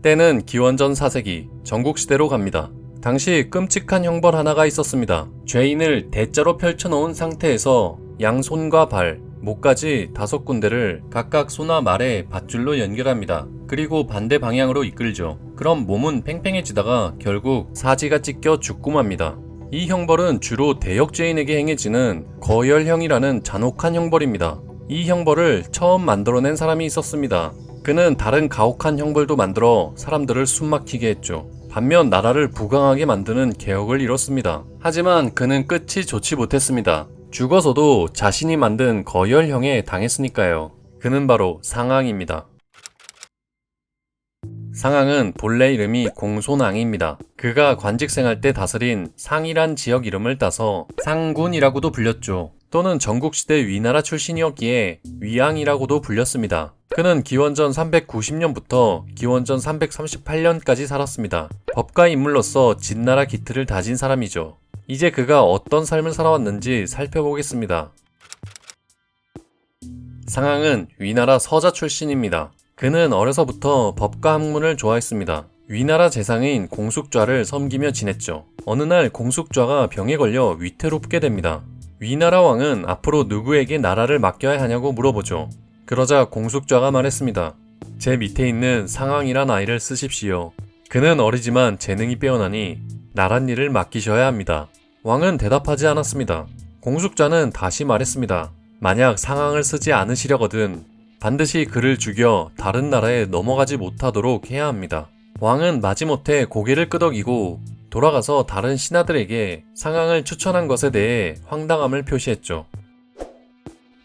때는 기원전 4세기 전국시대로 갑니다. 당시 끔찍한 형벌 하나가 있었습니다. 죄인을 대자로 펼쳐놓은 상태에서 양손과 발, 목까지 5군데를 각각 소나 말에 밧줄로 연결합니다. 그리고 반대 방향으로 이끌죠. 그럼 몸은 팽팽해지다가 결국 사지가 찢겨 죽고 맙니다. 이 형벌은 주로 대역죄인에게 행해지는 거열형이라는 잔혹한 형벌입니다. 이 형벌을 처음 만들어낸 사람이 있었습니다. 그는 다른 가혹한 형벌도 만들어 사람들을 숨막히게 했죠. 반면 나라를 부강하게 만드는 개혁을 이뤘습니다. 하지만 그는 끝이 좋지 못했습니다. 죽어서도 자신이 만든 거열형에 당했으니까요. 그는 바로 상왕입니다. 상왕은 본래 이름이 공손왕입니다. 그가 관직생활 때 다스린 상이란 지역 이름을 따서 상군이라고도 불렸죠. 또는 전국시대 위나라 출신이었기에 위왕이라고도 불렸습니다. 그는 기원전 390년부터 기원전 338년까지 살았습니다. 법가 인물로서 진나라 기틀을 다진 사람이죠. 이제 그가 어떤 삶을 살아왔는지 살펴보겠습니다. 상왕은 위나라 서자 출신입니다. 그는 어려서부터 법과 학문을 좋아했습니다. 위나라 재상인 공숙좌를 섬기며 지냈죠. 어느 날 공숙좌가 병에 걸려 위태롭게 됩니다. 위나라 왕은 앞으로 누구에게 나라를 맡겨야 하냐고 물어보죠. 그러자 공숙좌가 말했습니다. 제 밑에 있는 상왕이란 아이를 쓰십시오. 그는 어리지만 재능이 빼어나니 나란 일을 맡기셔야 합니다. 왕은 대답하지 않았습니다. 공숙좌는 다시 말했습니다. 만약 상왕을 쓰지 않으시려거든 반드시 그를 죽여 다른 나라에 넘어가지 못하도록 해야 합니다. 왕은 마지못해 고개를 끄덕이고 돌아가서 다른 신하들에게 상왕을 추천한 것에 대해 황당함을 표시했죠.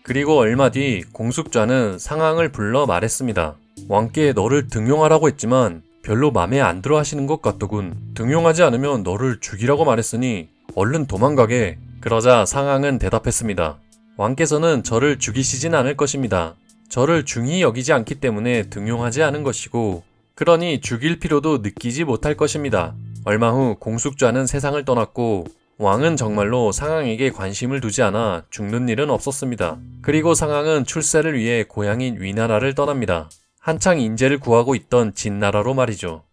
그리고 얼마 뒤 공숙좌는 상왕을 불러 말했습니다. 왕께 너를 등용하라고 했지만 별로 맘에 안 들어 하시는 것 같더군. 등용하지 않으면 너를 죽이라고 말했으니 얼른 도망가게. 그러자 상왕은 대답했습니다. 왕께서는 저를 죽이시진 않을 것입니다. 저를 중히 여기지 않기 때문에 등용하지 않은 것이고 그러니 죽일 필요도 느끼지 못할 것입니다. 얼마 후 공숙좌는 세상을 떠났고 왕은 정말로 상왕에게 관심을 두지 않아 죽는 일은 없었습니다. 그리고 상왕은 출세를 위해 고향인 위나라를 떠납니다. 한창 인재를 구하고 있던 진나라로 말이죠.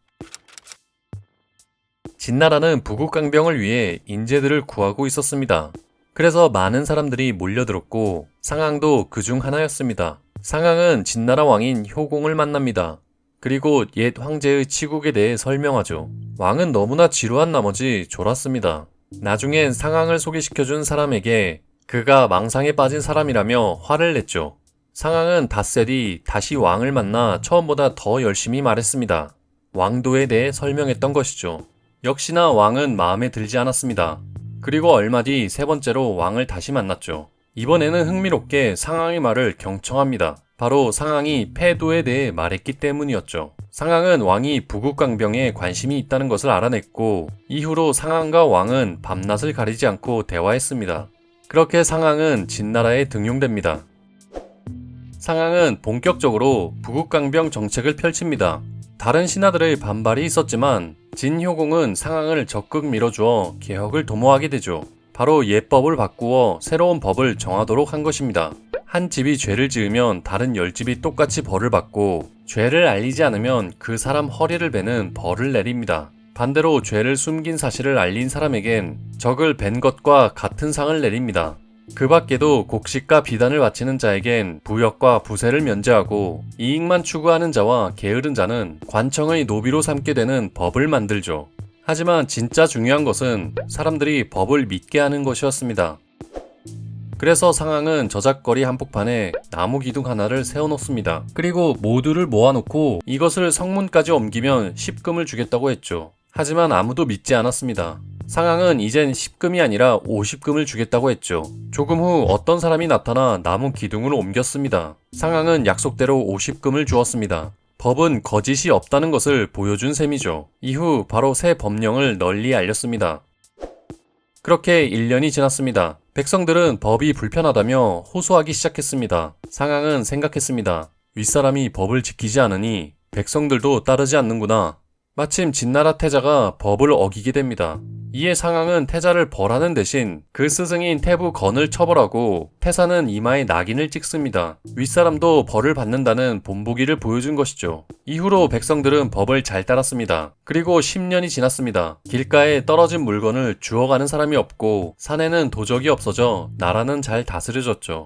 진나라는 부국강병을 위해 인재들을 구하고 있었습니다. 그래서 많은 사람들이 몰려들었고 상왕도 그중 하나였습니다. 상왕은 진나라 왕인 효공을 만납니다. 그리고 옛 황제의 치국에 대해 설명하죠. 왕은 너무나 지루한 나머지 졸았습니다. 나중엔 상왕을 소개시켜준 사람에게 그가 망상에 빠진 사람이라며 화를 냈죠. 상왕은 닷새 뒤 다시 왕을 만나 처음보다 더 열심히 말했습니다. 왕도에 대해 설명했던 것이죠. 역시나 왕은 마음에 들지 않았습니다. 그리고 얼마 뒤 세 번째로 왕을 다시 만났죠. 이번에는 흥미롭게 상왕의 말을 경청합니다. 바로 상왕이 패도에 대해 말했기 때문이었죠. 상왕은 왕이 부국강병에 관심이 있다는 것을 알아냈고 이후로 상왕과 왕은 밤낮을 가리지 않고 대화했습니다. 그렇게 상왕은 진나라에 등용됩니다. 상왕은 본격적으로 부국강병 정책을 펼칩니다. 다른 신하들의 반발이 있었지만 진효공은 상왕을 적극 밀어주어 개혁을 도모하게 되죠. 바로 옛법을 바꾸어 새로운 법을 정하도록 한 것입니다. 한 집이 죄를 지으면 다른 10집이 똑같이 벌을 받고 죄를 알리지 않으면 그 사람 허리를 베는 벌을 내립니다. 반대로 죄를 숨긴 사실을 알린 사람에겐 적을 벤 것과 같은 상을 내립니다. 그 밖에도 곡식과 비단을 바치는 자에겐 부역과 부세를 면제하고 이익만 추구하는 자와 게으른 자는 관청의 노비로 삼게 되는 법을 만들죠. 하지만 진짜 중요한 것은 사람들이 법을 믿게 하는 것이었습니다. 그래서 상왕은 저작거리 한복판에 나무 기둥 하나를 세워놓습니다. 그리고 모두를 모아놓고 이것을 성문까지 옮기면 10금을 주겠다고 했죠. 하지만 아무도 믿지 않았습니다. 상왕은 이젠 10금이 아니라 50금을 주겠다고 했죠. 조금 후 어떤 사람이 나타나 나무 기둥을 옮겼습니다. 상왕은 약속대로 50금을 주었습니다. 법은 거짓이 없다는 것을 보여준 셈이죠. 이후 바로 새 법령을 널리 알렸습니다. 그렇게 1년이 지났습니다. 백성들은 법이 불편하다며 호소하기 시작했습니다. 상왕은 생각했습니다. 윗사람이 법을 지키지 않으니 백성들도 따르지 않는구나. 마침 진나라 태자가 법을 어기게 됩니다. 이에 상황은 태자를 벌하는 대신 그 스승인 태부 건을 처벌하고 태사는 이마에 낙인을 찍습니다. 윗사람도 벌을 받는다는 본보기를 보여준 것이죠. 이후로 백성들은 법을 잘 따랐습니다. 그리고 10년이 지났습니다. 길가에 떨어진 물건을 주워가는 사람이 없고 산에는 도적이 없어져 나라는 잘 다스려졌죠.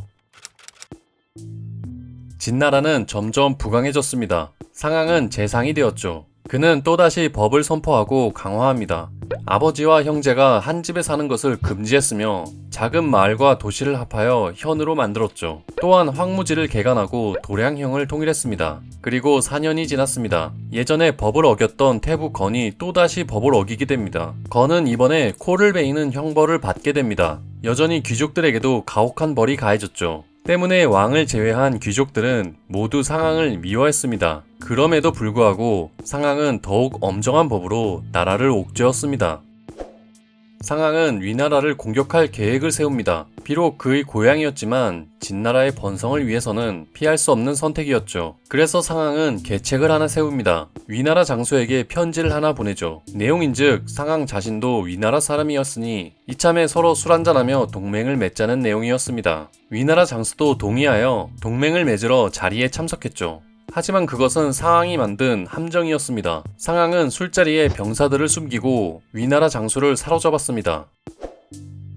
진나라는 점점 부강해졌습니다. 상황은 재상이 되었죠. 그는 또다시 법을 선포하고 강화합니다. 아버지와 형제가 한 집에 사는 것을 금지했으며 작은 마을과 도시를 합하여 현으로 만들었죠. 또한 황무지를 개간하고 도량형을 통일했습니다. 그리고 4년이 지났습니다. 예전에 법을 어겼던 태부 건이 또다시 법을 어기게 됩니다. 건은 이번에 코를 베이는 형벌을 받게 됩니다. 여전히 귀족들에게도 가혹한 벌이 가해졌죠. 때문에 왕을 제외한 귀족들은 모두 상황을 미워했습니다. 그럼에도 불구하고 상황은 더욱 엄정한 법으로 나라를 옥죄었습니다. 상황은 위나라를 공격할 계획을 세웁니다. 비록 그의 고향이었지만 진나라의 번성을 위해서는 피할 수 없는 선택이었죠. 그래서 상황은 계책을 하나 세웁니다. 위나라 장수에게 편지를 하나 보내죠. 내용인즉 상황 자신도 위나라 사람이었으니 이참에 서로 술 한잔하며 동맹을 맺자는 내용이었습니다. 위나라 장수도 동의하여 동맹을 맺으러 자리에 참석했죠. 하지만 그것은 상황이 만든 함정이었습니다. 상황은 술자리에 병사들을 숨기고 위나라 장수를 사로잡았습니다.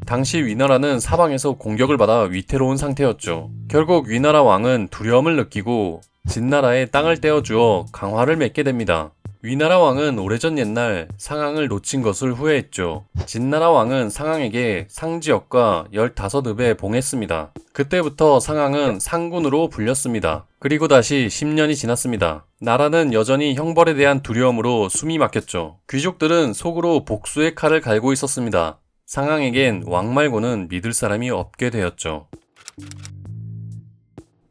당시 위나라는 사방에서 공격을 받아 위태로운 상태였죠. 결국 위나라 왕은 두려움을 느끼고 진나라에 땅을 떼어주어 강화를 맺게 됩니다. 위나라 왕은 오래전 옛날 상황을 놓친 것을 후회했죠. 진나라 왕은 상황에게 상지역과 15읍에 봉했습니다. 그때부터 상황은 상군으로 불렸습니다. 그리고 다시 10년이 지났습니다. 나라는 여전히 형벌에 대한 두려움으로 숨이 막혔죠. 귀족들은 속으로 복수의 칼을 갈고 있었습니다. 상황에겐 왕 말고는 믿을 사람이 없게 되었죠.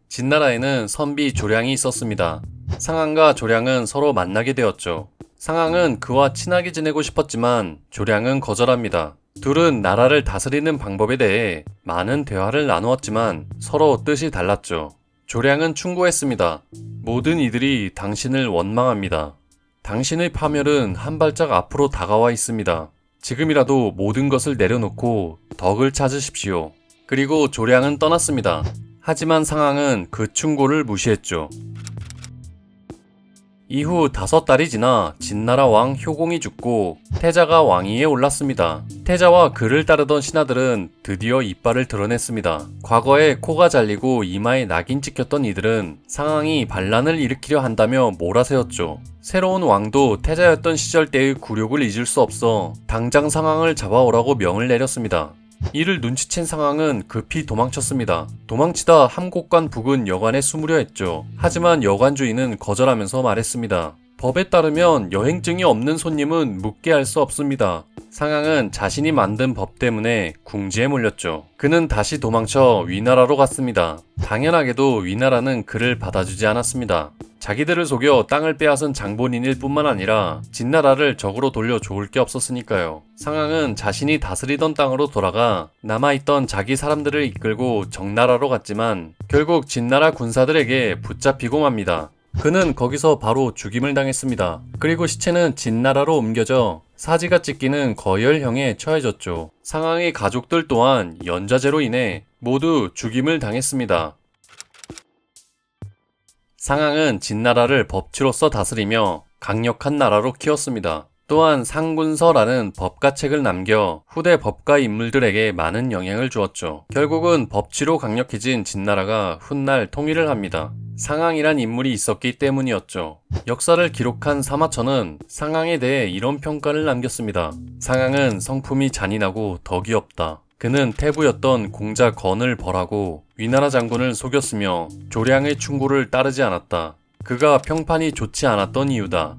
진나라에는 선비 조량이 있었습니다. 상황과 조량은 서로 만나게 되었죠. 상황은 그와 친하게 지내고 싶었지만 조량은 거절합니다. 둘은 나라를 다스리는 방법에 대해 많은 대화를 나누었지만 서로 뜻이 달랐죠. 조량은 충고했습니다. 모든 이들이 당신을 원망합니다. 당신의 파멸은 한 발짝 앞으로 다가와 있습니다. 지금이라도 모든 것을 내려놓고 덕을 찾으십시오. 그리고 조량은 떠났습니다. 하지만 상황은 그 충고를 무시했죠. 이후 5달이 지나 진나라 왕 효공이 죽고 태자가 왕위에 올랐습니다. 태자와 그를 따르던 신하들은 드디어 이빨을 드러냈습니다. 과거에 코가 잘리고 이마에 낙인 찍혔던 이들은 상황이 반란을 일으키려 한다며 몰아세웠죠. 새로운 왕도 태자였던 시절 때의 굴욕을 잊을 수 없어 당장 상황을 잡아오라고 명을 내렸습니다. 이를 눈치챈 상황은 급히 도망쳤습니다. 도망치다 함곡관 부근 여관에 숨으려 했죠. 하지만 여관 주인은 거절하면서 말했습니다. 법에 따르면 여행증이 없는 손님은 묵게 할 수 없습니다. 상황은 자신이 만든 법 때문에 궁지에 몰렸죠. 그는 다시 도망쳐 위나라로 갔습니다. 당연하게도 위나라는 그를 받아주지 않았습니다. 자기들을 속여 땅을 빼앗은 장본인일 뿐만 아니라 진나라를 적으로 돌려 좋을 게 없었으니까요. 상황은 자신이 다스리던 땅으로 돌아가 남아있던 자기 사람들을 이끌고 정나라로 갔지만 결국 진나라 군사들에게 붙잡히고 맙니다. 그는 거기서 바로 죽임을 당했습니다. 그리고 시체는 진나라로 옮겨져 사지가 찢기는 거열형에 처해졌죠. 상황의 가족들 또한 연좌제로 인해 모두 죽임을 당했습니다. 상황은 진나라를 법치로서 다스리며 강력한 나라로 키웠습니다. 또한 상군서라는 법가책을 남겨 후대 법가 인물들에게 많은 영향을 주었죠. 결국은 법치로 강력해진 진나라가 훗날 통일을 합니다. 상황이란 인물이 있었기 때문이었죠. 역사를 기록한 사마천은 상황에 대해 이런 평가를 남겼습니다. 상황은 성품이 잔인하고 덕이 없다. 그는 태부였던 공자 건을 벌하고 위나라 장군을 속였으며 조량의 충고를 따르지 않았다. 그가 평판이 좋지 않았던 이유다.